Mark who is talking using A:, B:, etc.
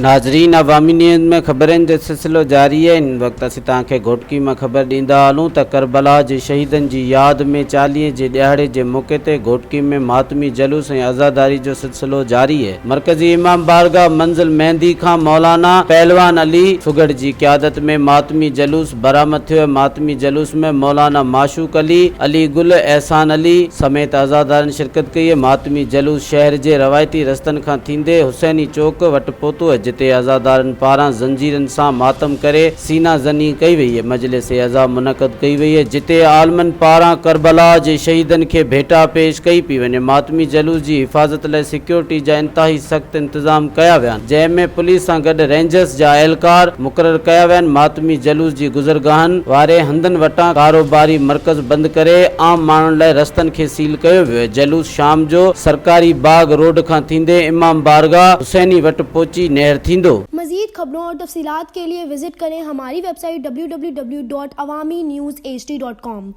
A: नाज़रीन, अवामी न्यूज़ में ख़बरनि जो सिलसिलो जारी है। इन वक्त असीं तव्हांखे घोटकी में ख़बर ॾींदा हलूं त करबला जे शहीदनि जी यादि में 40 जे ॾियारे जे मौक़े ते घोटकी में मातमी जुलूस ऐं अज़ादारी जो सिलसिलो जारी है। मरकज़ी इमाम बारगाह मंज़िल मेहंदी खां मौलाना पहलवान अली फुगड़ जी क़यादत में मातमी जुलूस बरामद थियो। मातमी जुलूस में मौलाना माशूक अली, अली गुल, एहसान अली समेत अज़ादारनि शिरकत कई है। मातमी जुलूस शहर जे रवायती रस्तनि खां थींदे हुसैनी चौक वटि पहुतो, जिते अज़ादारनि पारां ज़ंजीरनि सां मातम करे सीना ज़नी कई वई है। मजलिस अज़ा मुनक़द कई वई है, जिते आलमनि पारां करबला जे शहीदनि खे भेटा पेश कई पई वञे। मातमी जुलूस जी हिफ़ाज़त लाइ सिक्योरिटी जा इंतहाई सख़्त इंतज़ाम कया विया आहिनि, जंहिंमें पुलिस सां गॾु रेंजर्स जा एहलकार मुक़रर कया विया आहिनि। मातमी जुलूस जी गुज़रगाहनि वारे हंधनि वटां कारोबारी मर्कज़ बंदि करे आम माण्हुनि लाइ रस्तनि खे सील कयो वियो है। जुलूस शाम जो सरकारी बाग रोड खां थींदे इमाम बारगाह हुसैनी वटि पहुची नेहर थींदो।
B: मज़ीद खबरों और तफसीलात के लिए विजिट करें हमारी वेबसाइट www.awamiNewsHD.com।